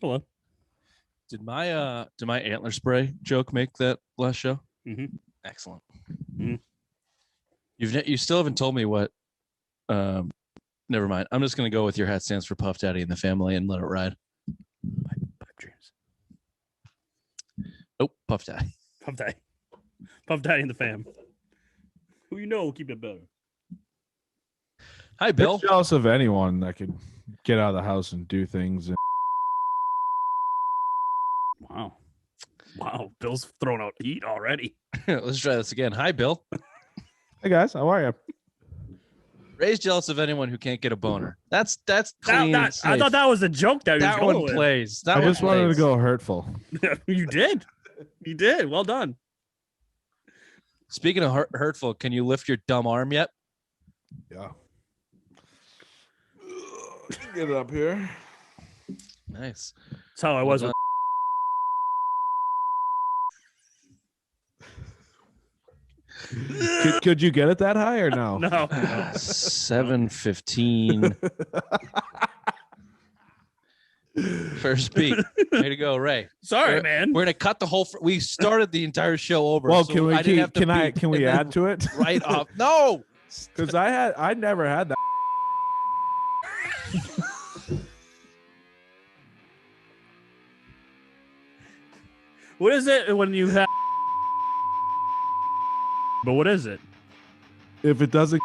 Hello. Did my antler spray joke make that last show? Mm-hmm. Excellent. Mm-hmm. You still haven't told me what. Never mind. I'm just gonna go with your hat stands for Puff Daddy and the family and let it ride. Pipe dreams. Nope, Puff Daddy. Puff Daddy. Puff Daddy and the fam. Who you know will keep it better. Hi, Bill. I'm jealous of anyone that could get out of the house and do things. Wow. Bill's throwing out heat already. Let's try this again. Hi, Bill. Hey guys, how are you? Ray's jealous of anyone who can't get a boner. That's clean. I thought that was a joke that, that one one plays. That I one just wanted to plays. go hurtful. You did. You did. Well done. Speaking of hurtful, can you lift your dumb arm yet? Yeah. Get it up here. Nice. That's how I was with. Could you get it that high or no? No. 7:15. First beat. Way to go, Ray. Sorry, man. We're gonna cut the whole. We started the entire show over. Well, so can we? I didn't have to beep, Can we and add to it? then right off? No, Because I never had that. What is it when you have? But what is it? If it doesn't,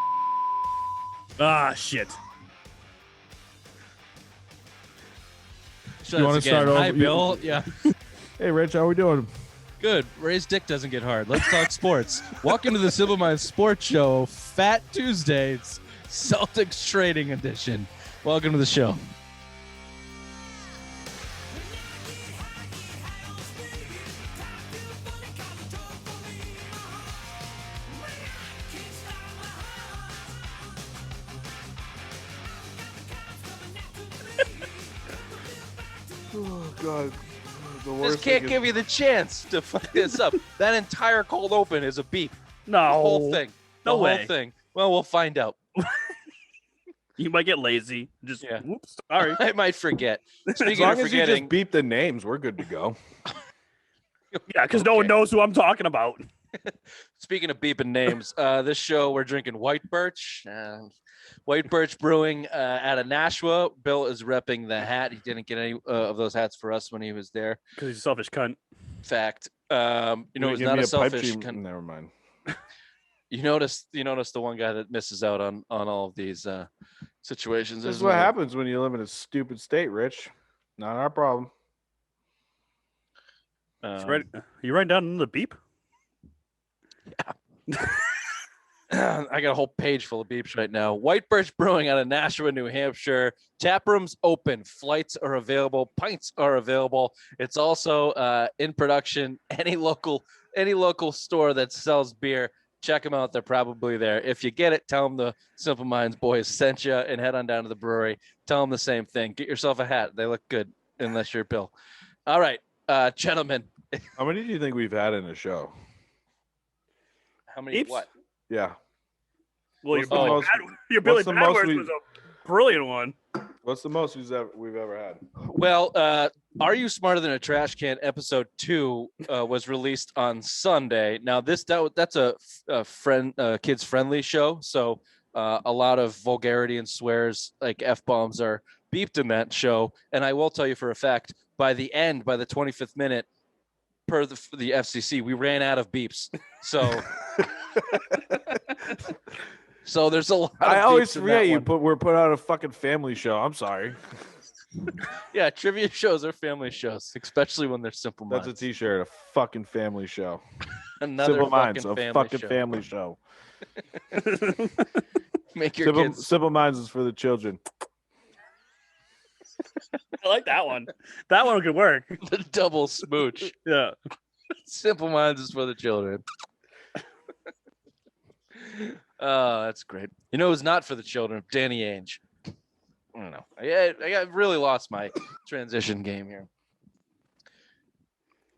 Ah, shit. Try You this wanna again. start over? Hi, Bill. Yeah, hey Rich, how we doing? good. Ray's dick doesn't get hard. Let's talk sports. Welcome to the Simple Minds Sports Show, Fat Tuesdays, Celtics Trading Edition. Welcome to the show. Oh God, the This can't give you the chance to fuck this up. That entire cold open is a beep. No. The whole thing. No the way. whole thing. Well, we'll find out. You might get lazy. Just Yeah. whoops. Sorry. I might forget. As Speaking long of as you forgetting, just beep the names, we're good to go. Yeah, because no one knows who I'm talking about. speaking of beeping names, this show we're drinking White Birch. White Birch Brewing out of Nashua. Bill is repping the hat. He didn't get any of those hats for us when he was there. Because he's a selfish cunt. Fact. It's Give not me a selfish. Never mind. You notice the one guy that misses out on all of these situations. This is There's what another- happens when you live in a stupid state, Rich. Not our problem. You writing down the beep? I got a whole page full of beeps right now. White Birch Brewing out of Nashua, New Hampshire. Tap rooms open. Flights are available. Pints are available. It's also in production. Any local store that sells beer, check them out. They're probably there. If you get it, tell them the Simple Minds boys sent you and head on down to the brewery. Tell them the same thing. Get yourself a hat. They look good unless you're Bill. All right, gentlemen. How many do you think we've had in a show? How many? Heaps. What? Yeah. Well, What's the most- your Billy what's the most Badworth we- was a brilliant one. What's the most we've ever had? Well, Are You Smarter Than a Trash Can episode 2 was released on Sunday. Now that's a kids friendly show, so a lot of vulgarity and swears like F-bombs are beeped in that show. And I will tell you for a fact, by the 25th minute, per the FCC, we ran out of beeps. So there's a lot of I always beeps in forget that one. we're put out a fucking family show. I'm sorry. Yeah, trivia shows are family shows, especially when they're Simple Minds. That's a t-shirt, a fucking family show. Another Simple Minds, fucking a family fucking show. family show. Make your kids. Simple Minds is for the children. I like that one. That one could work. The double smooch. Yeah. Simple Minds is for the children. Oh, that's great. You know who's not for the children? Danny Ainge. I don't know. I really lost my transition game here.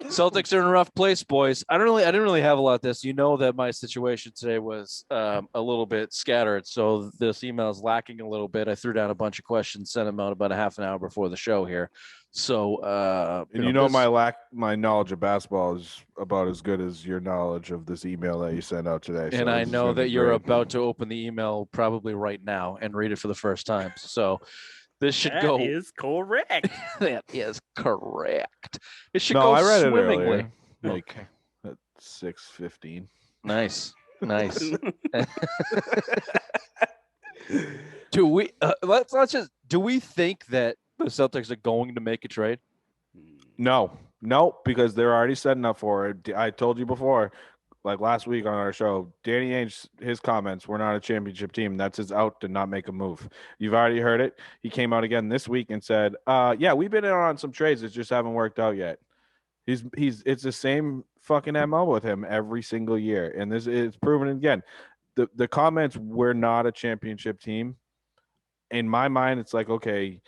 Celtics are in a rough place, boys. I didn't really have a lot of this. You know that my situation today was a little bit scattered, so this email is lacking a little bit. I threw down a bunch of questions, sent them out about a half an hour before the show here. So, my knowledge of basketball is about as good as your knowledge of this email that you sent out today. And I know that you're about to open the email probably right now and read it for the first time. So this should go. That is correct. That is correct. It should No, go I read it swimmingly. earlier, like Okay. at 6:15. Nice. Do we let's just do we think that the Celtics are going to make a trade? No, because they're already setting up for it. I told you before, like last week on our show, Danny Ainge, his comments, we're not a championship team. That's his out to not make a move. You've already heard it. He came out again this week and said, yeah, we've been in on some trades that just haven't worked out yet. It's the same fucking MO with him every single year. And this is proven again. The comments, we're not a championship team. In my mind, it's like, okay,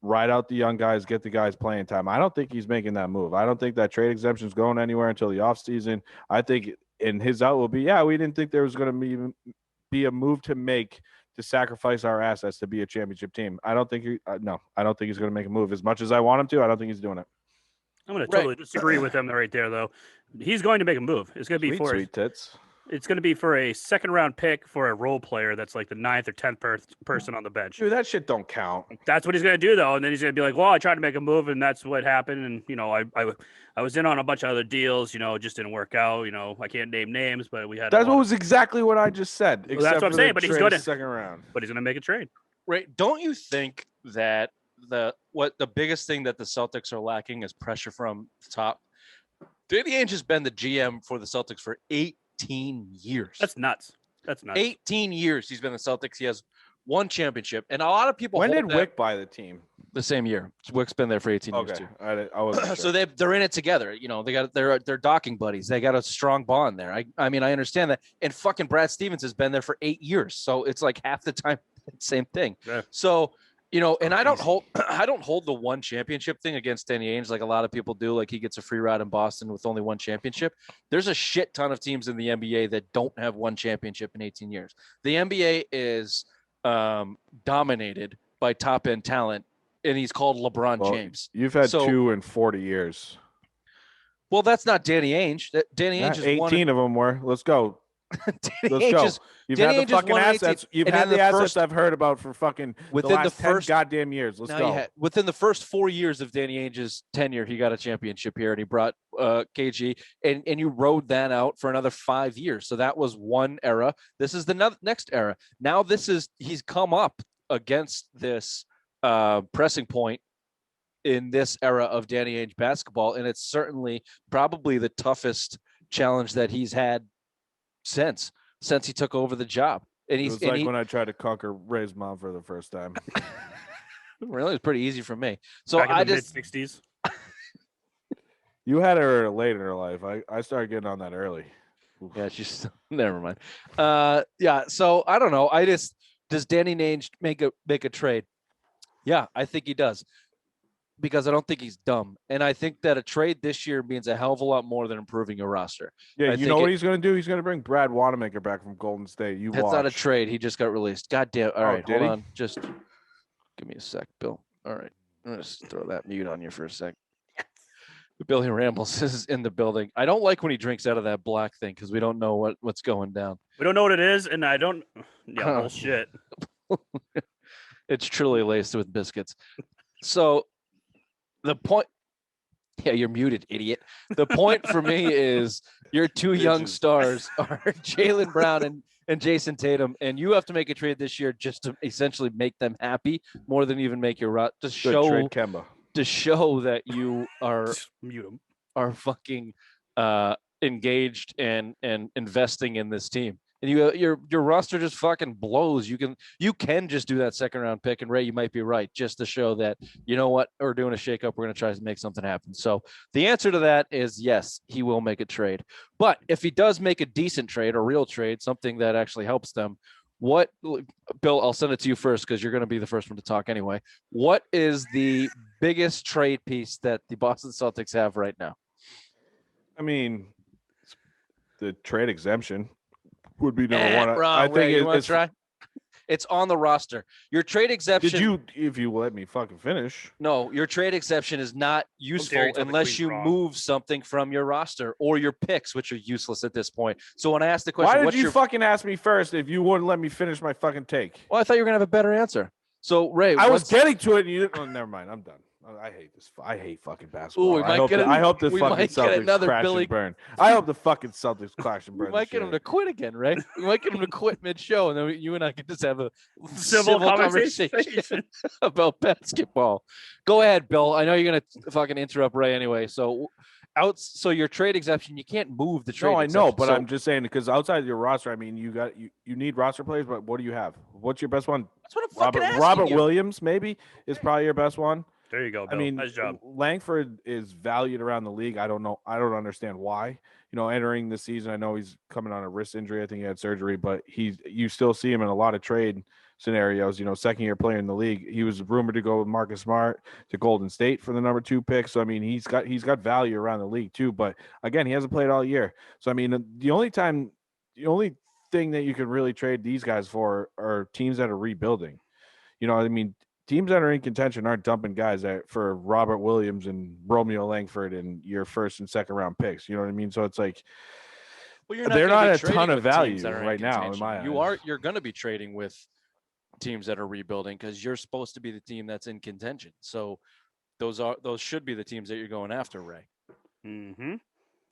ride out the young guys, get the guys playing time. I don't think he's making that move. I don't think that trade exemption is going anywhere until the offseason. I think in his out will be, we didn't think there was going to be a move to make to sacrifice our assets to be a championship team. I don't think he's going to make a move. As much as I want him to, I don't think he's doing it. I'm going to totally disagree with him right there, though. He's going to make a move. It's going to be sweet tits. It's going to be for a second-round pick for a role player that's like the 9th or 10th person on the bench. Dude, that shit don't count. That's what he's going to do, though. And then he's going to be like, well, I tried to make a move, and that's what happened. And, I was in on a bunch of other deals, it just didn't work out. I can't name names, but we had That was exactly what I just said. Well, that's what I'm saying, but he's going to second round. But he's going to make a trade. Right. Don't you think that the biggest thing that the Celtics are lacking is pressure from the top? Danny Ainge has been the GM for the Celtics for 18 years. That's nuts. 18 years he's been the Celtics. He has one championship, and a lot of people. When did Wick buy the team? The same year. Wick's been there for 18 years too. I wasn't sure. So they're in it together. They're docking buddies. They got a strong bond there. I mean, I understand that. And fucking Brad Stevens has been there for 8 years, so it's like half the time same thing. Yeah. So. And I don't hold the one championship thing against Danny Ainge like a lot of people do. Like he gets a free ride in Boston with only one championship. There's a shit ton of teams in the NBA that don't have one championship in 18 years. The NBA is dominated by top end talent, and he's called LeBron James. You've had 2 in 40 years. Well, that's not Danny Ainge. Danny Ainge is 18 of them were. Let's go. Let's go. You've had the fucking assets. You've had the assets I've heard about for fucking within the first 10 goddamn years. Let's go. Within the first 4 years of Danny Ainge's tenure, he got a championship here, and he brought KG, and you rode that out for another 5 years. So that was one era. This is the next era. Now he's come up against this pressing point in this era of Danny Ainge basketball, and it's certainly probably the toughest challenge that he's had since he took over the job. And he's when I tried to conquer Ray's mom for the first time. Really, it's pretty easy for me. So Back in the mid-60s. You had her late in her life. I started getting on that early. Oof. Yeah, she's never mind. So I don't know. Does Danny Ainge make a trade? Yeah, I think he does. Because I don't think he's dumb. And I think that a trade this year means a hell of a lot more than improving your roster. Yeah, you know what he's going to do? He's going to bring Brad Wanamaker back from Golden State. That's not a trade. He just got released. God damn. All right, hold on. Just give me a sec, Bill. All right. I'm going to throw that mute on you for a sec. Billy Rambles is in the building. I don't like when he drinks out of that black thing because we don't know what's going down. We don't know what it is, and I don't. Yeah, bullshit. It's truly laced with biscuits. So the point. Yeah, you're muted, idiot. The point for me is your two young stars are Jaylen Brown and Jason Tatum, and you have to make a trade this year just to essentially make them happy more than even make your route to show Kemba. To show that you are fucking engaged and investing in this team. And your roster just fucking blows. You can just do that second round pick, and Ray, you might be right, just to show that, you know what, we're doing a shakeup. We're going to try to make something happen. So the answer to that is yes, he will make a trade. But if he does make a decent trade, a real trade, something that actually helps them, Bill, I'll send it to you first because you're going to be the first one to talk anyway. What is the biggest trade piece that the Boston Celtics have right now? I mean, the trade exemption would be number one. Wrong, I Ray, think you want it's. to try? It's on the roster. Your trade exception. Did you? If you let me fucking finish. No, your trade exception is not dare you useful tell the unless Queen's you wrong. move something from your roster or your picks, which are useless at this point. So when I asked the question, Why did what's you your fucking ask me first if you wouldn't let me finish my fucking take? Well, I thought you were gonna have a better answer. So Ray, I was what's- getting to it. And you didn't. Oh, never mind. I'm done. I hate this. I hate fucking basketball. we I might hope get I hope the we fucking might get Celtics another crash Billy- and burn. I hope the fucking Celtics crash and we burn. might get him to quit again, Ray. We might get him to quit mid-show, and then you and I can just have a Civil conversation about basketball. Go ahead, Bill. I know you're gonna fucking interrupt Ray anyway. So your trade exception, you can't move the trade. No, I know, exception. but So I'm just saying because outside of your roster, I mean, you need roster players, but what do you have? What's your best one? that's what I'm fucking asking Robert you. Williams maybe is probably your best one. There you go, Bill. I mean, nice job. Langford is valued around the league. I don't know. I don't understand why. You know, entering the season, I know he's coming on a wrist injury. I think he had surgery, but you still see him in a lot of trade scenarios. You know, second year player in the league. He was rumored to go with Marcus Smart to Golden State for the number 2 pick. So I mean, he's got value around the league too. But again, he hasn't played all year. So I mean, the only thing that you can really trade these guys for are teams that are rebuilding. You know, I mean, teams that are in contention aren't dumping guys for Robert Williams and Romeo Langford and your first and second round picks. You know what I mean? So it's like Well, you're they're gonna not be a trading ton of with teams value that are in right now in contention. my eyes. You're going to be trading with teams that are rebuilding because you're supposed to be the team that's in contention. So those should be the teams that you're going after, Ray. Mm-hmm.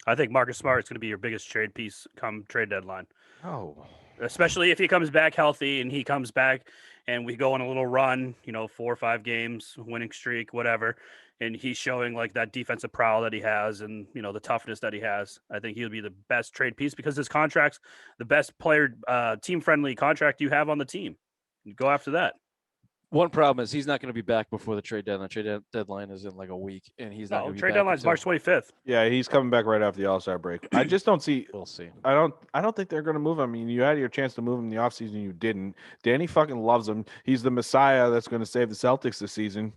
I think Marcus Smart is going to be your biggest trade piece come trade deadline. Oh, Especially if he comes back healthy and he comes back and we go on a little run, 4 or 5 games, winning streak, whatever, and he's showing like that defensive prowl that he has and, the toughness that he has. I think he'll be the best trade piece because his contract's the best player, team-friendly contract you have on the team. You go after that. One problem is he's not going to be back before the trade deadline. Trade deadline is in like a week, and he's not going to be trade back deadline's until- March 25th. yeah, he's coming back right after the All-Star break. I just don't see. We'll see. I don't think they're going to move him. I mean, you had your chance to move him in the offseason. You didn't. Danny fucking loves him. He's the Messiah that's going to save the Celtics this season.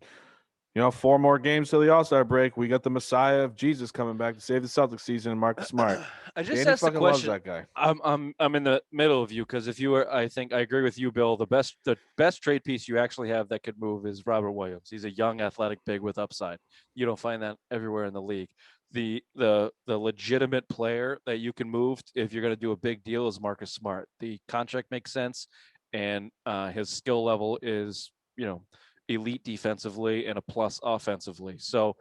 4 more games till the All-Star break. We got the Messiah of Jesus coming back to save the Celtics season and Marcus Smart. I just Danny asked the fucking loves question. that guy. I'm in the middle of you because if you were, I think I agree with you, Bill. The best trade piece you actually have that could move is Robert Williams. He's a young, athletic big with upside. You don't find that everywhere in the league. The legitimate player that you can move if you're going to do a big deal is Marcus Smart. The contract makes sense, and his skill level is elite defensively and a plus offensively. So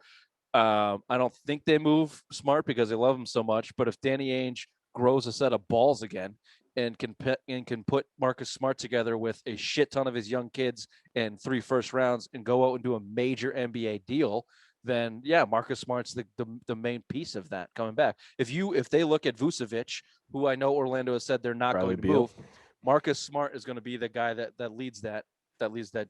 I don't think they move Smart because they love him so much. But if Danny Ainge grows a set of balls again and can put Marcus Smart together with a shit ton of his young kids and 3 first rounds and go out and do a major NBA deal, then yeah, Marcus Smart's the main piece of that coming back. If they look at Vucevic, who I know Orlando has said they're not Bradley going to Beal. move, Marcus Smart is going to be the guy that leads that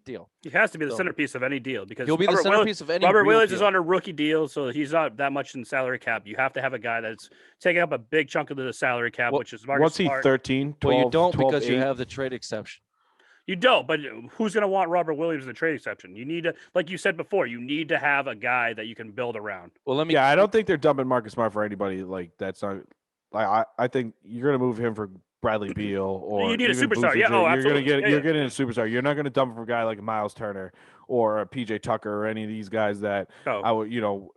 deal. He has to be the So- centerpiece of any deal because He'll be the centerpiece of any Robert real Williams deal. is on a rookie deal, so he's not that much in salary cap. You have to have a guy that's taking up a big chunk of the salary cap, which is Marcus What's he, Smart. 13, 12, Well, you don't 12, because you 8? have the trade exception. You don't, but who's going to want Robert Williams in the trade exception? You need to, like you said before, you need to have a guy that you can build around. Well, let me. Yeah, I don't think they're dumping Marcus Smart for anybody. Like that's not. Like I think you're gonna move him for Bradley Beal or You need a even superstar. Yeah, Vucevic. oh, You're absolutely. gonna get Yeah, you're yeah. getting a superstar. You're not gonna dump him for a guy like Miles Turner or PJ Tucker or any of these guys that No. I would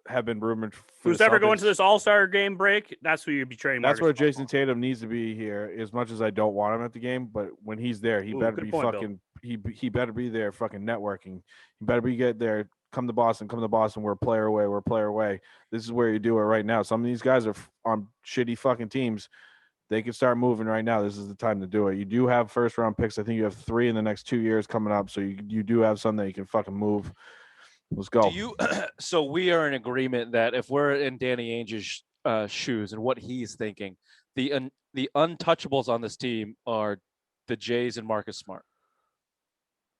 have been rumored. For Who's the ever going Celtics. to this All-Star game break? That's who you'd be trading. That's Marcus where Smart Jason for. Tatum needs to be here. As much as I don't want him at the game, but when he's there, he Ooh, better good be point, Bill. fucking. He better be there, fucking networking. He better be get there. Come to Boston. Come to Boston. We're a player away. We're a player away. This is where you do it right now. Some of these guys are on shitty fucking teams. They can start moving right now. This is the time to do it. You do have first round picks. I think you have 3 in the next 2 years coming up. So you do have some that you can fucking move. Let's go. Do you? So we are in agreement that if we're in Danny Ainge's shoes and what he's thinking, the untouchables on this team are the Jays and Marcus Smart.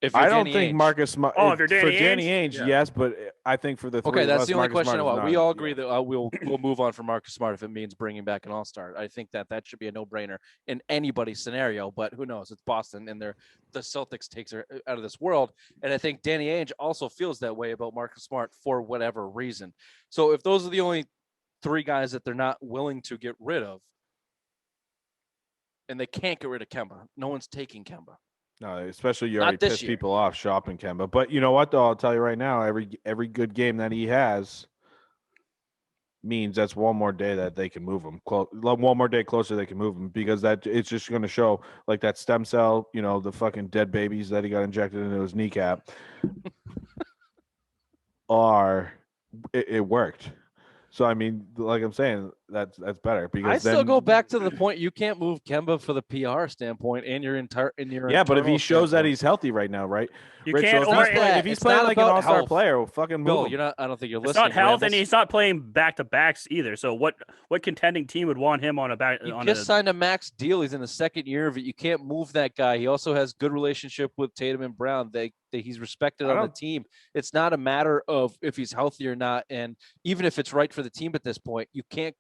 If you're I don't Danny think Ainge- Marcus Smart. Oh, if you're for Danny Danny Ainge? Ainge, Yeah. yes, but I think for the three Okay, of that's us, the only Marcus question Smart I is want. not- We all agree yeah. that we'll move on from Marcus Smart if it means bringing back an All-Star. I think that should be a no-brainer in anybody's scenario. But who knows? It's Boston, and the Celtics takes are out of this world. And I think Danny Ainge also feels that way about Marcus Smart for whatever reason. So if those are the only three guys that they're not willing to get rid of. And they can't get rid of Kemba. No one's taking Kemba. No, especially you Not already this pissed year. people off shopping Kemba. But you know what, though? I'll tell you right now, every good game that he has means that's one more day that they can move him. One more day closer they can move him, because that it's just going to show like that stem cell, the fucking dead babies that he got injected into his kneecap it worked. So I mean, like I'm saying, that's better, because I still go back to the point you can't move Kemba for the PR standpoint and your entire yeah. But if he internal shows that standpoint. he's healthy right now, right? You Rich, can't so over- if he's It's playing not like an about all-star health. player, we'll fucking move Bill, him. you're not. I don't think you're It's listening. not health, and Rambles. he's not playing back to backs either. So what contending team would want him on a back? He on just a, signed a max deal. He's in the second year of it. You can't move that guy. He also has good relationship with Tatum and Brown. He's respected on the team. It's not a matter of if he's healthy or not. And even if it's right for the team at this point, you can't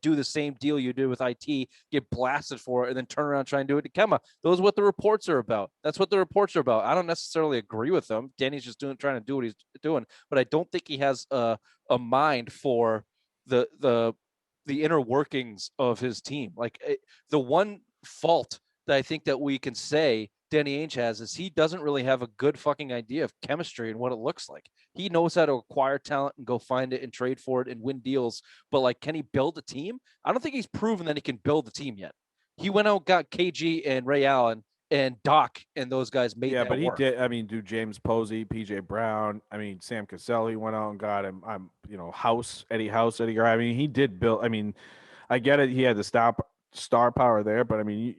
do the same deal you did with IT, get blasted for it, and then turn around and try and do it to Kemba. Those are what the reports are about. That's what the reports are about. I don't necessarily agree with them. Danny's just trying to do what he's doing, but I don't think he has a mind for the inner workings of his team. Like the one fault that I think that we can say Danny Ainge has is he doesn't really have a good fucking idea of chemistry and what it looks like. He knows how to acquire talent and go find it and trade for it and win deals. But like, can he build a team? I don't think he's proven that he can build a team yet. He went out, got KG and Ray Allen and Doc, and those guys made that but he work. did. I mean, do James Posey, PJ Brown. I mean, Sam Cassell went out and got him. Eddie House, Eddie Gray. I mean, he did build. I mean, I get it. He had the star power there, but I mean,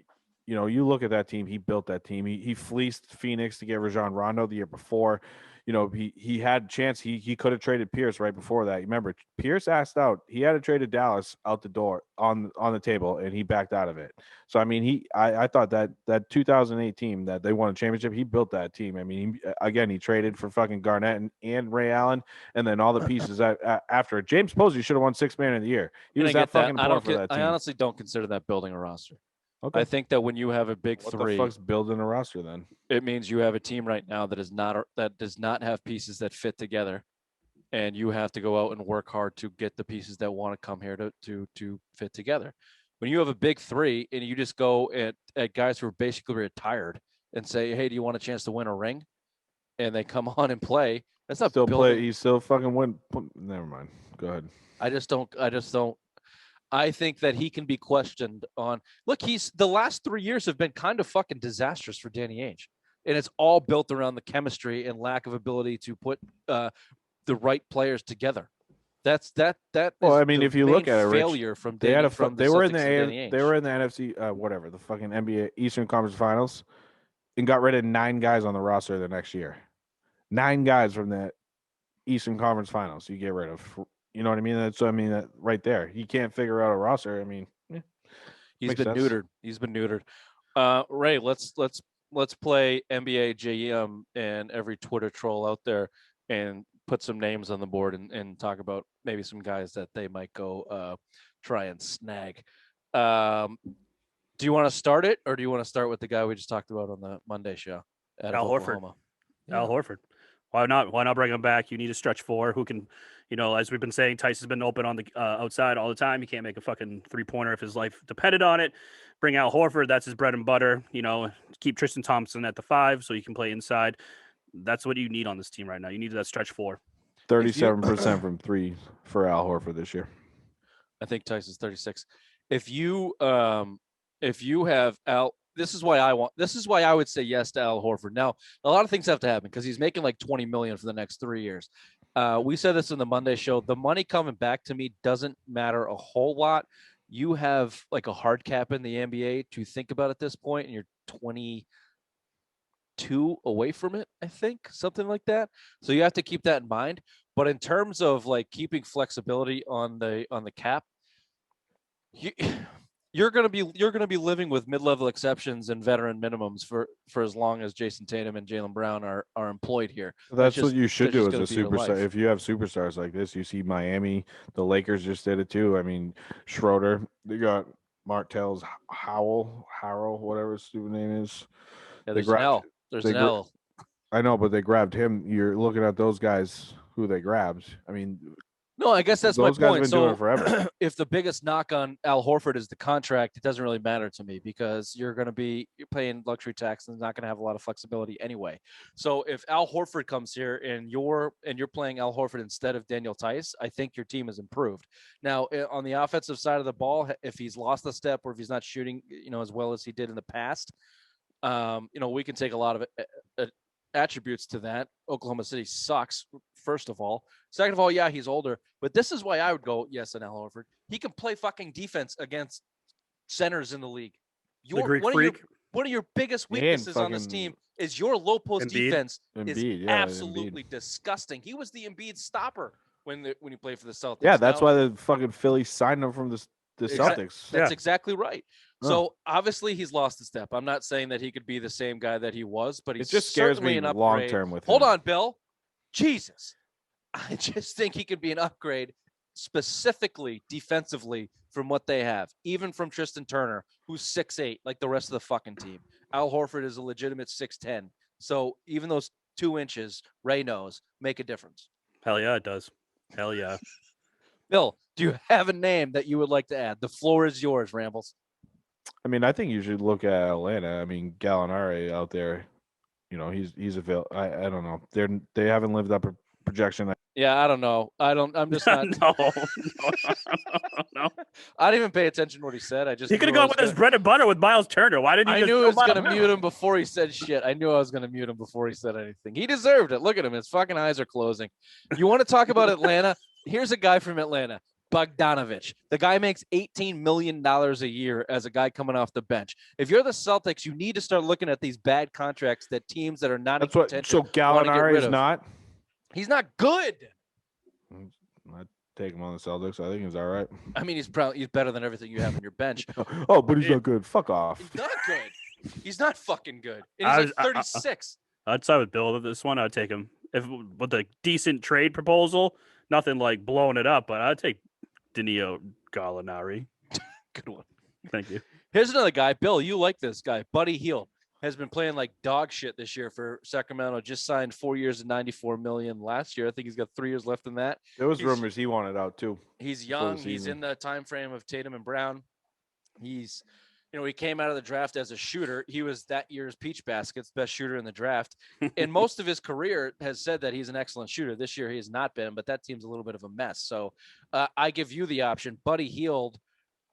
you look at that team. He built that team. He fleeced Phoenix to get Rajon Rondo the year before. He had a chance. He could have traded Pierce right before that. Remember, Pierce asked out. He had to trade Dallas out the door on the table, and he backed out of it. So I mean, I thought that 2008 team that they won a championship, he built that team. I mean, he traded for fucking Garnett and Ray Allen, and then all the pieces after it. James Posey should have won Sixth Man of the Year. He was that fucking important for that team. I honestly don't consider that building a roster. Okay. I think that when you have a big What three, the fuck's building a roster then? it means you have a team right now that does not have pieces that fit together, and you have to go out and work hard to get the pieces that want to come here to fit together. When you have a big three and you just go at guys who are basically retired and say, "Hey, do you want a chance to win a ring?" and they come on and play, that's not Still building. play. He still fucking win. Never mind. Go ahead. I just don't. I think that he can be questioned on. Look, the last 3 years have been kind of fucking disastrous for Danny Ainge, and it's all built around the chemistry and lack of ability to put the right players together. That. Well, I mean, if you look at it, failure Rich, from they Danny, had from they the were in Celtics they were in the NFC whatever, the fucking NBA Eastern Conference Finals, and got rid of 9 guys on the roster the next year. 9 guys from the Eastern Conference Finals you get rid of. You know what I mean? That right there. You can't figure out a roster. I mean, he's been neutered. He's been neutered. Ray, let's play NBA JM and every Twitter troll out there and put some names on the board and talk about maybe some guys that they might go try and snag. Do you want to start it, or do you want to start with the guy we just talked about on the Monday show? Al Horford. Yeah. Al Horford. Why not bring him back? You need a stretch four who can, as we've been saying, Tyson's been open on the outside all the time. He can't make a fucking 3-pointer if his life depended on it. Bring Al Horford. That's his bread and butter. Keep Tristan Thompson at the 5 so he can play inside. That's what you need on this team right now. You need that stretch 4. 37% from 3 for Al Horford this year. I think Tyson's 36. If you have Al, this is why I would say yes to Al Horford. Now, a lot of things have to happen because he's making like $20 million for the next 3 years. We said this in the Monday show. The money coming back to me doesn't matter a whole lot. You have like a hard cap in the NBA to think about at this point, and you're 22 away from it, I think, something like that. So you have to keep that in mind. But in terms of like keeping flexibility on the cap, you're gonna be living with mid-level exceptions and veteran minimums for as long as Jason Tatum and Jaylen Brown are employed here. That's what you should do as a superstar. If you have superstars like this, you see Miami, the Lakers just did it too. I mean, Schroeder, they got Martell's Howell, whatever his stupid name is. Yeah, there's an L. There's an L. I know, but they grabbed him. You're looking at those guys who they grabbed. I mean, No, I guess that's my Those guys point. have been So doing it forever. if the biggest knock on Al Horford is the contract, it doesn't really matter to me because you're paying luxury tax and not going to have a lot of flexibility anyway. So if Al Horford comes here and you're playing Al Horford instead of Daniel Tice, I think your team has improved. Now on the offensive side of the ball, if he's lost a step or if he's not shooting, as well as he did in the past, we can take a lot of attributes to that. Oklahoma City sucks, first of all. Second of all, yeah, he's older. But this is why I would go, yes, on Al Horford. He can play fucking defense against centers in the league. The Greek freak. One of your biggest weaknesses on this team is your low post defense is absolutely disgusting. He was the Embiid stopper when he played for the Celtics. Yeah, that's why the fucking Phillies signed him from the Celtics. That's exactly right. So obviously he's lost a step. I'm not saying that he could be the same guy that he was, but he's just scares me long term with him. Hold on, Bill. Jesus. I just think he could be an upgrade specifically defensively from what they have, even from Tristan Turner, who's 6'8", like the rest of the fucking team. Al Horford is a legitimate 6'10". So even those 2 inches, Ray knows, make a difference. Hell yeah, it does. Hell yeah. Bill, do you have a name that you would like to add? The floor is yours, Rambles. I mean, I think you should look at Atlanta. I mean, Gallinari out there, he's available. I don't know. They haven't lived up to projection. Yeah, I don't know. I'm just not. No. I didn't even pay attention to what he said. He could have gone with his bread and butter with Miles Turner. Why didn't you? I knew I was going to mute him before he said shit. I knew I was going to mute him before he said anything. He deserved it. Look at him. His fucking eyes are closing. You want to talk about Atlanta? Here's a guy from Atlanta. Bogdanovich. The guy makes $18 million a year as a guy coming off the bench. If you're the Celtics, you need to start looking at these bad contracts that teams that are not in contention. So Gallinari is not? He's not good. I'd take him on the Celtics. I think he's all right. I mean, he's better than everything you have on your bench. Oh, but he's not good. Fuck off. He's not good. He's not fucking good. And he's like 36. I'd side with Bill with this one. I'd take him with a decent trade proposal. Nothing like blowing it up, but I'd take Danilo Gallinari. Good one. Thank you. Here's another guy. Bill, you like this guy. Buddy Hield has been playing like dog shit this year for Sacramento. Just signed 4 years and $94 million last year. I think he's got 3 years left in that. There was rumors he wanted out too. He's young. He's in the time frame of Tatum and Brown. He's, he came out of the draft as a shooter. He was that year's Peach Basket's best shooter in the draft. And most of his career has said that he's an excellent shooter. This year he has not been, but that team's a little bit of a mess. So I give you the option. Buddy Hield,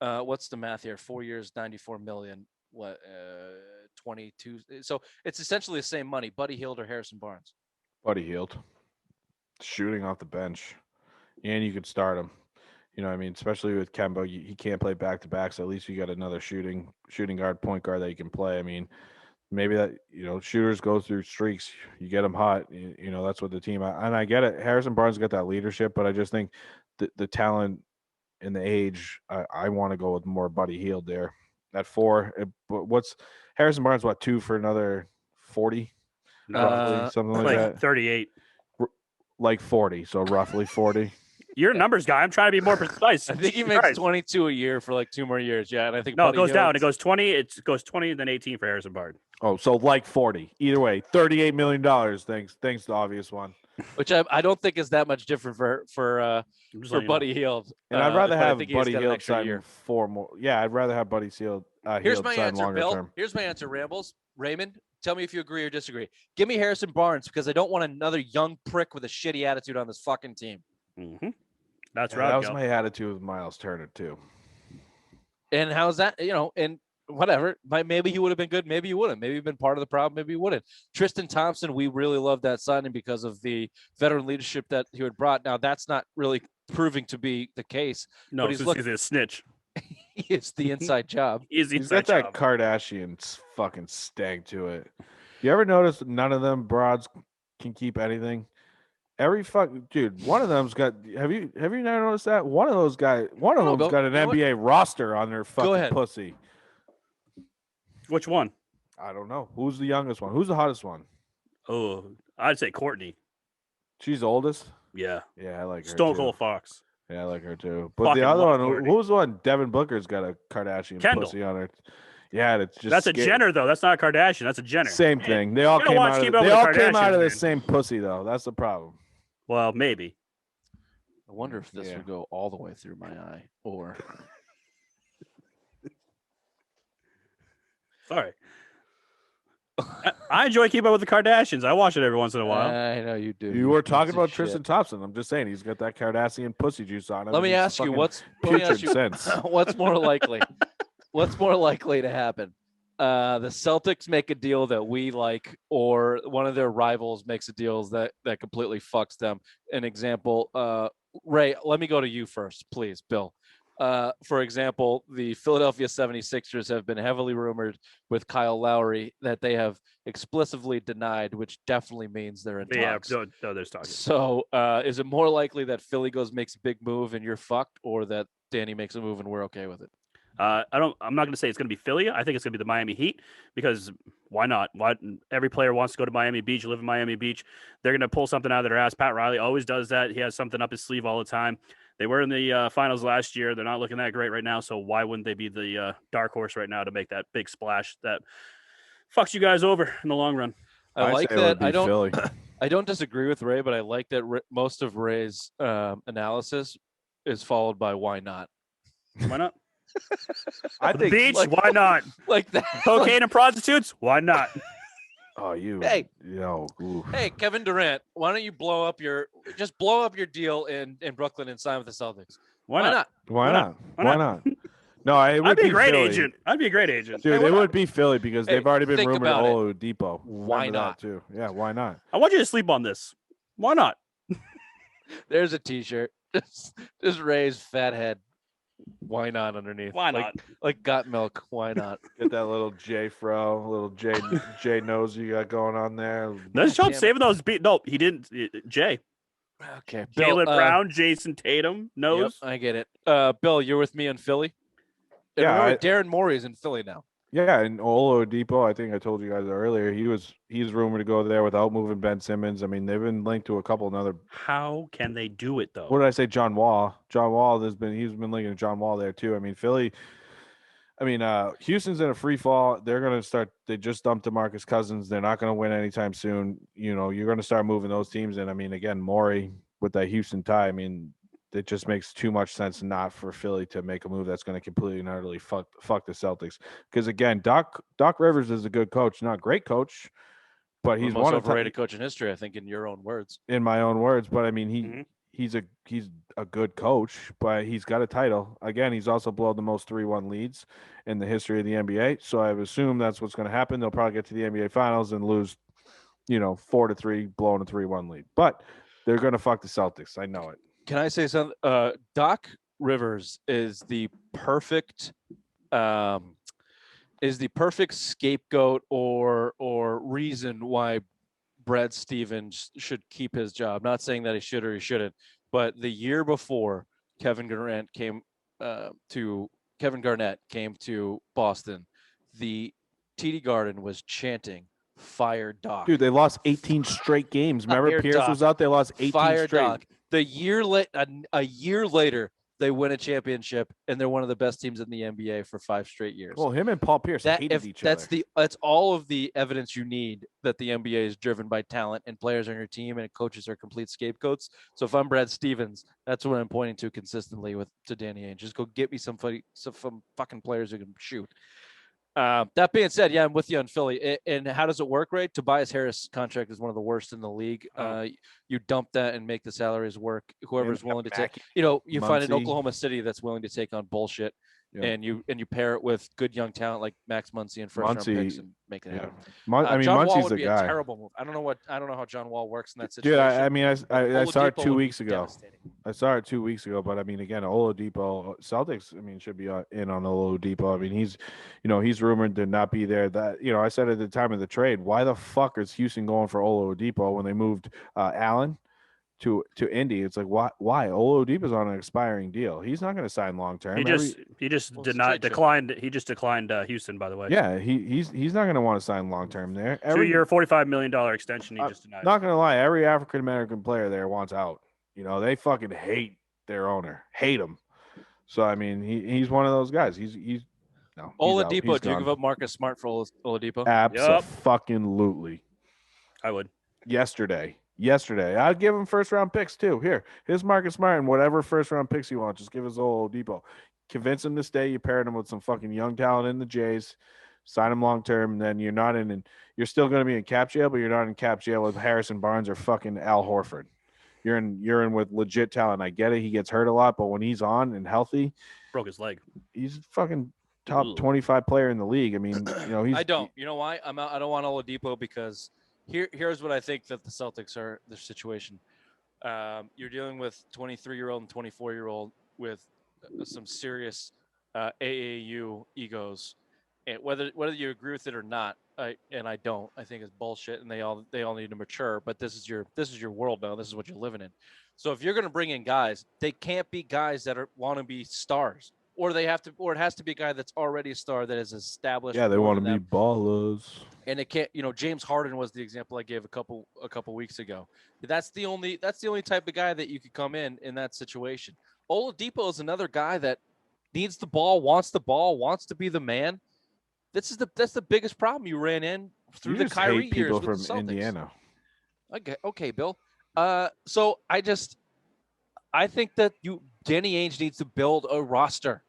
what's the math here? 4 years, $94 million. What, 22? So it's essentially the same money. Buddy Hield or Harrison Barnes? Buddy Hield. Shooting off the bench. And you could start him. I mean, especially with Kemba, he can't play back-to-back, so at least you got another shooting guard, point guard that you can play. I mean, maybe that, shooters go through streaks. You get them hot. That's what the team – and I get it. Harrison Barnes got that leadership, but I just think the talent and the age, I want to go with more Buddy Hield there. At 4, what's Harrison Barnes, 2 for another 40? Something like that. 38. Like 40, so roughly 40. You're a numbers guy. I'm trying to be more precise. I think he makes 22 a year for like 2 more years. Yeah, and I think it goes down. It goes 20. It goes 20, then 18 for Harrison Barnes. Oh, so like 40. Either way, $38 million. Thanks, the obvious one. Which I don't think is that much different for Buddy Hield. And I'd rather have Buddy Hield sign 4 more. Yeah, I'd rather have Buddy Hield. Here's my answer, Bill. Term. Here's my answer, Rambles. Raymond, tell me if you agree or disagree. Give me Harrison Barnes because I don't want another young prick with a shitty attitude on this fucking team. Mm-hmm. That's right. That was my attitude with Miles Turner too. And how's that? And whatever. Maybe he would have been good. Maybe he wouldn't. Maybe he'd been part of the problem. Maybe he wouldn't. Tristan Thompson, we really love that signing because of the veteran leadership that he had brought. Now that's not really proving to be the case. No, he's a snitch. It's the inside job. He's got that Kardashian fucking stank to it. You ever notice none of them broads can keep anything? Every dude, one of them's got. Have you never noticed that? One of them's got an NBA roster on their fucking pussy. Which one? I don't know. Who's the youngest one? Who's the hottest one? Oh, I'd say Courtney. She's the oldest? Yeah. Yeah, I like her. Stone Cold Fox. Yeah, I like her too. But the other one, who's the one? Devin Booker's got a Kardashian pussy on her. Yeah, that's a Jenner though. That's not a Kardashian. That's a Jenner. Same thing. They all came out of the same pussy though. That's the problem. Well, maybe. I wonder if this Yeah. would go all the way through my eye or. Sorry. I enjoy Keep Up with the Kardashians. I watch it every once in a while. I know you do. You were talking piece of about shit. Tristan Thompson. I'm just saying he's got that Kardashian pussy juice on him. Let me He's ask you, fucking what's let me ask putrid you, sense. what's more likely? What's more likely to happen? The Celtics make a deal that we like, or one of their rivals makes a deal that completely fucks them. An example, Ray, let me go to you first, please, Bill. For example, the Philadelphia 76ers have been heavily rumored with Kyle Lowry that they have explicitly denied, which definitely means they're in talks. No, there's talking. So is it more likely that Philly makes a big move and you're fucked, or that Danny makes a move and we're okay with it? I'm not going to say it's going to be Philly. I think it's going to be the Miami Heat because why not? Why every player wants to go to Miami Beach, live in Miami Beach. They're going to pull something out of their ass. Pat Riley always does that. He has something up his sleeve all the time. They were in the finals last year. They're not looking that great right now. So why wouldn't they be the dark horse right now to make that big splash that fucks you guys over in the long run? I like say it would that. be Philly. I don't disagree with Ray, but I like that most of Ray's analysis is followed by why not. Why not? I The think. beach? like- Why not? Like that. Cocaine and prostitutes? Why not? Oh, you. Hey. Oof. Hey, Kevin Durant, why don't you blow up your deal in Brooklyn and sign with the Celtics? Why not? Why not? Why Why not? not? No, it would I'd be a great Philly. agent. I'd be a great agent. Dude, Hey, it why would be Philly because Hey, they've already been think rumored about it. Oladipo. Why Remember not? that too? Yeah, why not? I want you to sleep on this. Why not? There's a T-shirt. Just Ray's fat head. Why not underneath? Why Like- not? Like got milk. Why not? Get that little J fro, little J nose you got going on there. Nice God job damn it. saving those beat. No, he didn't. Jay. Okay, Bill, Jalen Brown, Jason Tatum, Yep, nose. I get it. Bill, you're with me on Philly. And Yeah, remember, Darren Morey is in Philly now. Yeah, and Oladipo, I think I told you guys earlier, he's rumored to go there without moving Ben Simmons. I mean, they've been linked to a couple another. How can they do it though? What did I say? John Wall. John Wall. He's been linking to John Wall there too. I mean, Philly. I mean, Houston's in a free fall. They're going to start. They just dumped DeMarcus Cousins. They're not going to win anytime soon. You know, you're going to start moving those teams. And I mean, again, Morey with that Houston tie. I mean, it just makes too much sense not for Philly to make a move that's going to completely and utterly fuck the Celtics. Because again, Doc Rivers is a good coach, not a great coach, but The he's most one of overrated coach in history, I think, in your own words. in my own words. But I mean, Mhm. he's a good coach, but he's got a title. Again, he's also blown the most 3-1 leads in the history of the NBA. So I would assume that's what's going to happen. They'll probably get to the NBA Finals and lose, 4-3, blowing a 3-1 lead. But they're going to fuck the Celtics. I know it. Can I say something? Doc Rivers is the perfect scapegoat or reason why Brad Stevens should keep his job. Not saying that he should or he shouldn't, but the year before Kevin Garnett came to Boston, the TD Garden was chanting "Fire Doc." Dude, they lost 18 straight games. Remember, Fire Pierce Doc. was out. They lost 18 Fire straight. Doc. A year later, they win a championship, and they're one of the best teams in the NBA for 5 straight years. Well, him and Paul Pierce hated each other. That's all of the evidence you need that the NBA is driven by talent and players on your team and coaches are complete scapegoats. So if I'm Brad Stevens, that's what I'm pointing to consistently to Danny Ainge. Just go get me some fucking players who can shoot. That being said, yeah, I'm with you on Philly. And how does it work, Ray? Tobias Harris' contract is one of the worst in the league. You dump that and make the salaries work. Whoever's willing to take, you find an Muncy. Oklahoma City that's willing to take on bullshit, Yeah. and you pair it with good young talent like Max Muncy and first round Muncy, picks and make it Yeah. happen. Muncy's John Wall the would be guy. a terrible move. I don't know how John Wall works in that Dude, situation. I mean, I saw it Oladipo 2 would be weeks ago. devastating. I saw it 2 weeks ago, but I mean, again, Oladipo, Celtics, I mean, should be in on Oladipo. I mean, he's rumored to not be there. That, I said at the time of the trade, why the fuck is Houston going for Oladipo when they moved Allen to Indy? It's like, why? Oladipo's on an expiring deal. He's not going to sign long term. He just Well, it's a trade chip. declined. He just declined Houston, by the way. Yeah, he's not going to want to sign long term there. 2-year, $45 million extension. He just denied. Not going to lie, every African American player there wants out. They fucking hate their owner, hate him. So I mean, he's one of those guys. He's Oladipo, do you give up Marcus Smart for Oladipo? Absolutely. I would. Yesterday. yesterday. I'd give him first round picks too. Here's Marcus Smart and whatever first round picks you want. Just give us old Depot. Convince him to stay. You paired him with some fucking young talent in the Jays. Sign him long term, and then you're not in. And you're still going to be in cap jail, but you're not in cap jail with Harrison Barnes or fucking Al Horford. You're in with legit talent. I get it. He gets hurt a lot, but when he's on and healthy, Broke his leg. he's a fucking top Ooh. 25 player in the league. I mean, he's. I don't. You know why? I'm out. I don't want Oladipo because here's what I think that the Celtics are their situation. You're dealing with 23-year-old and 24-year-old with some serious AAU egos, and whether you agree with it or not, I don't. I think it's bullshit, and they all need to mature. But this is your world now. This is what you're living in. So if you're going to bring in guys, they can't be guys that want to be stars, or it has to be a guy that's already a star that is established. Yeah, they want to be ballers. And it can't. James Harden was the example I gave a couple weeks ago. That's the only type of guy that you could come in that situation. Oladipo is another guy that needs the ball, wants to be the man. That's the biggest problem you ran in through the Kyrie hate years people with the from Celtics. Indiana. Okay, Bill. So I think that Danny Ainge needs to build a roster.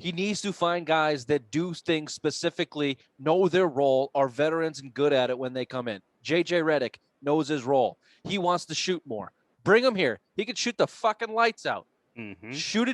He needs to find guys that do things specifically, know their role, are veterans and good at it when they come in. JJ Redick knows his role. He wants to shoot more. Bring him here. He can shoot the fucking lights out. Mm-hmm. Shoot.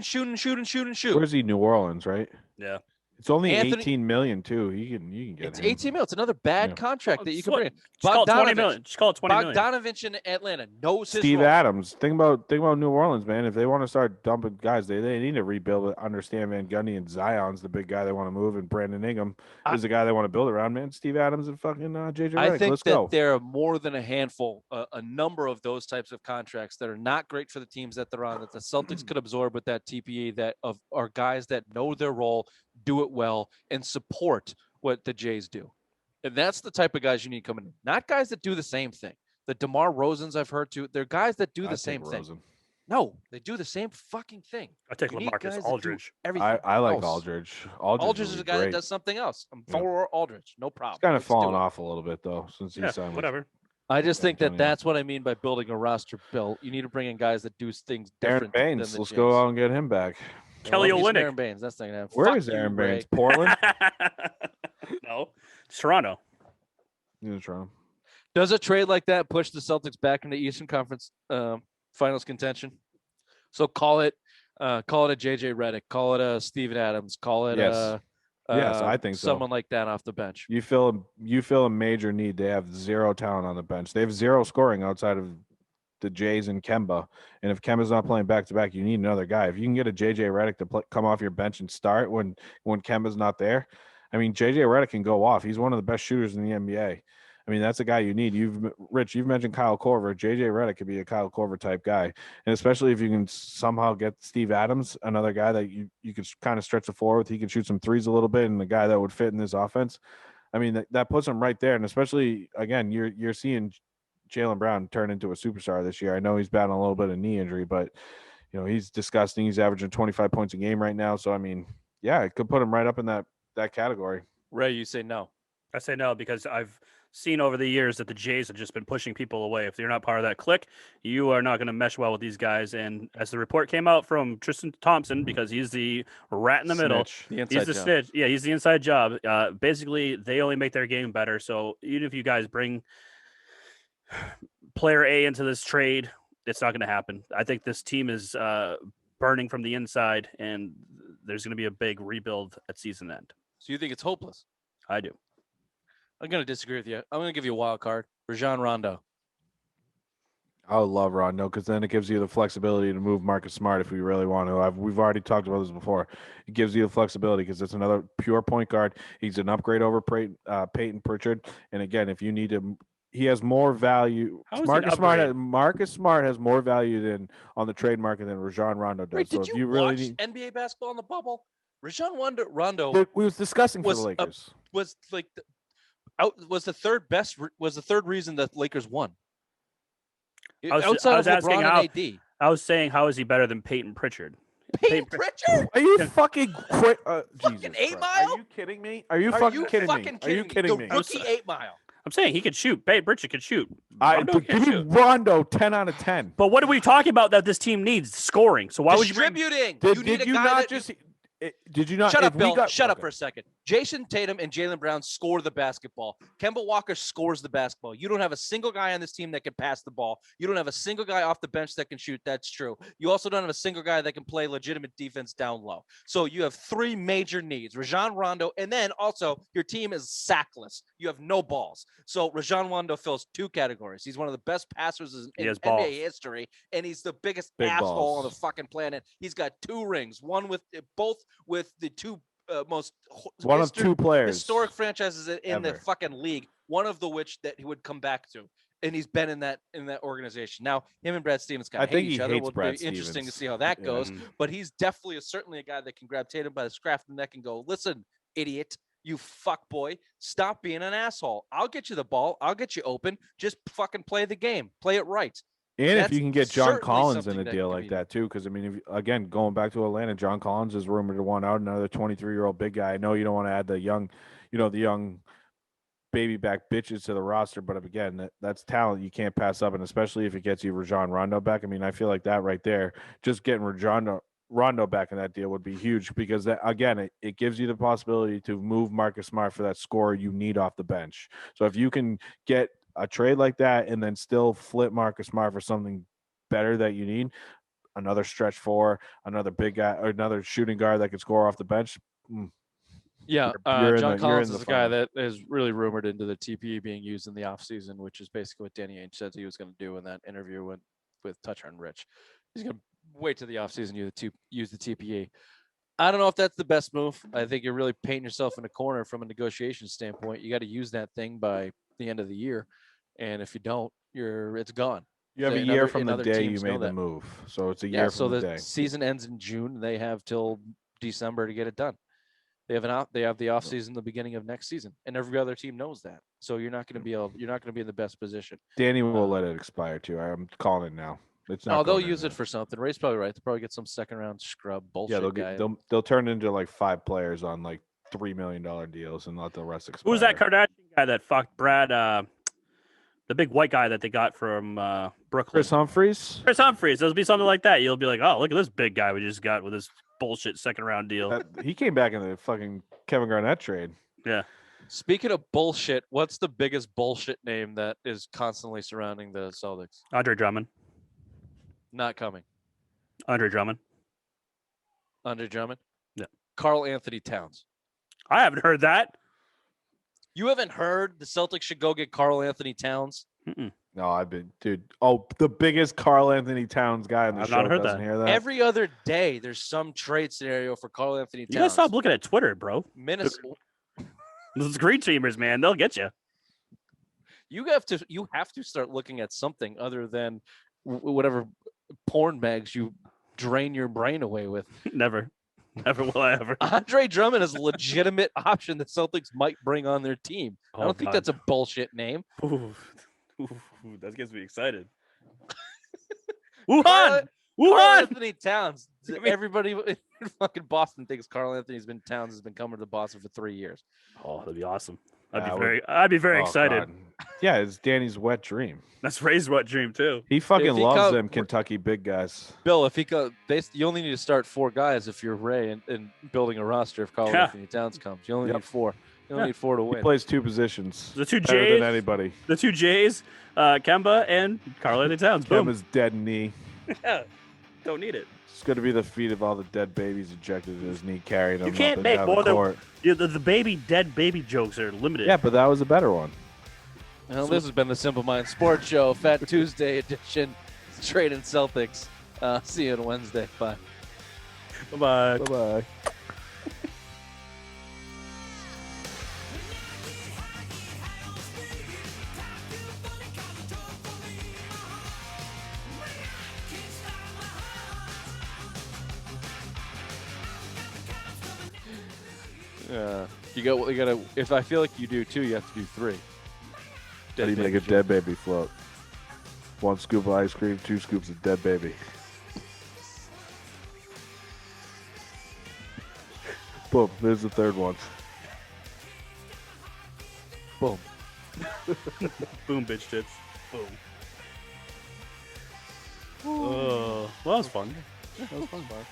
Where's he? New Orleans, right? Yeah. It's only 18 million too. You can get it's him. 18 million. It's another bad contract that you can bring. Just call it 20 million. Just call it 20 million. Bogdanovich in Atlanta knows his Steve role. Adams. Think about New Orleans, man. If they want to start dumping guys, they need to rebuild it. Understand Van Gundy and Zion's the big guy they want to move, and Brandon Ingram is the guy they want to build around, man. Steve Adams and fucking JJ Redick. I think Let's that go. there are more than a handful, a number of those types of contracts that are not great for the teams that they're on, that the Celtics could absorb with that TPE, that are guys that know their role, do it well, and support what the Jays do. And that's the type of guys you need coming in. Not guys that do the same thing. The DeMar Rosens I've heard too. They're guys that do the same thing. No, they do the same fucking thing. I take LaMarcus Aldridge. I like Aldridge. Aldridge is a guy that does something else. I'm for Aldridge. No problem. He's kind of fallen off a little bit though since he signed. Whatever. I just think that's what I mean by building a roster, Bill. You need to bring in guys that do things different. Aaron Baines. Let's go out and get him back. Kelly Olynyk. Aaron Baines. That's not gonna happen. Where is Aaron Baines? Portland? No, Toronto. Yeah, Toronto. Does a trade like that push the Celtics back into Eastern Conference Finals contention? So call it a JJ Redick, call it a Steven Adams, call it yes, I think so. Someone like that off the bench. You feel a major need. They have zero talent on the bench. They have zero scoring outside of the Jays and Kemba. And if Kemba's not playing back to back, you need another guy. If you can get a JJ Redick to come off your bench and start when Kemba's not there, I mean, JJ Redick can go off. He's one of the best shooters in the NBA. I mean, that's a guy you need. You've mentioned Kyle Korver. JJ Redick could be a Kyle Korver type guy. And especially if you can somehow get Steve Adams, another guy that you could kind of stretch the floor with. He can shoot some threes a little bit, and the guy that would fit in this offense. I mean, that puts him right there. And especially, again, you're seeing Jaylen Brown turn into a superstar this year. I know he's battling a little bit of knee injury, but, he's disgusting. He's averaging 25 points a game right now. So, I mean, yeah, it could put him right up in that category. Ray, you say no. I say no because I've seen over the years that the Jays have just been pushing people away. If you're not part of that clique, you are not going to mesh well with these guys. And as the report came out from Tristan Thompson, because he's the rat in the middle, he's the snitch. Yeah, he's the inside job. Basically, they only make their game better. So even if you guys bring player A into this trade, it's not going to happen. I think this team is burning from the inside, and there's going to be a big rebuild at season end. So you think it's hopeless? I do. I'm going to disagree with you. I'm going to give you a wild card. Rajon Rondo. I would love Rondo because then it gives you the flexibility to move Marcus Smart if we really want to. We've already talked about this before. It gives you the flexibility because it's another pure point guard. He's an upgrade over Peyton Pritchard. And again, if you need to, he has more value. Marcus Smart has more value on the trade market than Rajon Rondo does. Wait, so did if you really watch NBA basketball in the bubble? Rajon Rondo. We was discussing for the Lakers. Was like was the third reason that Lakers won. Outside of LeBron and AD. I was saying, how is he better than Peyton Pritchard? Peyton Pritchard? Are you fucking quick? Fucking 8 Mile? Are you kidding me? Are you fucking kidding me? Are you kidding me? The rookie 8 Mile. I'm saying he could shoot. Babe Pritchard could shoot. Rondo Give can't me shoot. Rondo 10 out of 10. But what are we talking about that this team needs? Scoring. So why would you bring? Distributing. Did you need you a guy not that just? Did you not? Shut if up, we Bill. got- Shut up okay. for a second. Jason Tatum and Jaylen Brown score the basketball. Kemba Walker scores the basketball. You don't have a single guy on this team that can pass the ball. You don't have a single guy off the bench that can shoot. That's true. You also don't have a single guy that can play legitimate defense down low. So you have three major needs. Rajon Rondo, and then also your team is sackless. You have no balls. So Rajon Rondo fills two categories. He's one of the best passers He in has balls. NBA history, and he's the biggest Big asshole on the balls. fucking planet. He's got 2 rings, both with the two most One of two players. historic franchises in the ever. fucking league, one of the which that he would come back to, and he's been in that organization. Now him and Brad Stevens kind I of think hate each he other. hates Will Brad be interesting to Stevens. see how that Yeah. goes. Mhm. But he's definitely certainly a guy that can grab Tatum by the scruff of the neck and go, "Listen, idiot, you fuck boy, stop being an asshole. I'll get you the ball. I'll get you open. Just fucking play the game. Play it right." And if That's you can get John certainly Collins in something a that deal can like be- that too, because I mean, if, again, going back to Atlanta, John Collins is rumored to want out. Another 23-year-old big guy. I know you don't want to add the young, the young baby back bitches to the roster, but again, that's talent you can't pass up, and especially if it gets you Rajon Rondo back. I mean, I feel like that right there, just getting Rondo back in that deal would be huge because that again, it gives you the possibility to move Marcus Smart for that scorer you need off the bench. So if you can get a trade like that and then still flip Marcus Smart for something better that you need, another stretch four, another big guy, or another shooting guard that can score off the bench. Yeah, You're in John the- Collins you're in is the a guy finals. that is really rumored into the TPE being used in the offseason, which is basically what Danny Ainge said he was going to do in that interview with Toucher and Rich. He's going to wait to the offseason to use the TPE. I don't know if that's the best move. I think you're really painting yourself in a corner from a negotiation standpoint. You got to use that thing by the end of the year, and if you don't, it's gone. You have a And year other- from and the other day you teams know made the that. move, so it's a Yeah, year so from the the day. season ends in June. They have till December to get it done. They have the offseason the beginning of next season, and every other team knows that. So you're not going to be in the best position. Danny will let it expire too. I'm calling it now. It's not. Oh, they'll going use it anywhere. for something. Ray's probably right. They'll probably get some second round scrub bullshit Yeah, guy. they'll turn into like 5 players on like $3 million deals and let the rest expire. Who's that Kardashian guy that fucked Brad? The big white guy that they got from Brooklyn. Chris Humphries. Chris Humphries. There'll be something like that. You'll be like, oh, look at this big guy we just got with this bullshit second round deal. He came back in the fucking Kevin Garnett trade. Yeah. Speaking of bullshit, what's the biggest bullshit name that is constantly surrounding the Celtics? Andre Drummond. Not coming. Andre Drummond. Andre Drummond? Yeah. Karl Anthony Towns. I haven't heard that. You haven't heard the Celtics should go get Karl Anthony Towns? Mm-mm. No, I've been, dude. Oh, the biggest Karl Anthony Towns guy in the I've show not heard doesn't that. hear that. Every other day, there's some trade scenario for Karl Anthony Towns. You gotta stop looking at Twitter, bro. Minnesota. Those green teamers, man, they'll get you. You have to start looking at something other than whatever porn mags you drain your brain away with. Never will I ever. Andre Drummond is a legitimate option the Celtics might bring on their team. I don't think that's a bullshit name. Ooh, that gets me excited. Wuhan. Karl Wuhan. Anthony Towns. Everybody in fucking Boston thinks Karl Anthony Towns has been coming to Boston for 3 years. Oh, that'd be awesome. That I'd be very Oh, excited. God. Yeah, it's Danny's wet dream. That's Ray's wet dream too. He fucking If he loves come- them Kentucky big guys. Bill, if he go, you only need to start 4 guys if you're Ray and building a roster. If Karl Yeah. Anthony Towns comes, you only Yep. need 4. You only Yeah. need 4 to He win. plays 2 positions. The two Better J's, than anybody. Kemba and Karl Anthony Towns. Boom. Kemba's dead knee. Yeah. Don't need it. It's going to be the feet of all the dead babies ejected in his knee, carrying him You can't up and make down more the than court. the dead baby jokes are limited. Yeah, but that was a better one. Well, this has been the Simple Mind Sports Show, Fat Tuesday edition. Trade and Celtics. See you on Wednesday. Bye. Bye. Bye-bye. You gotta. If I feel like you do 2, you have to do 3. How do you make a dead baby float? 1 scoop of ice cream, 2 scoops of dead baby. Boom. There's the third one. Boom. Boom, bitch tits. Boom. Oh, well, that was fun. That was fun, Bob.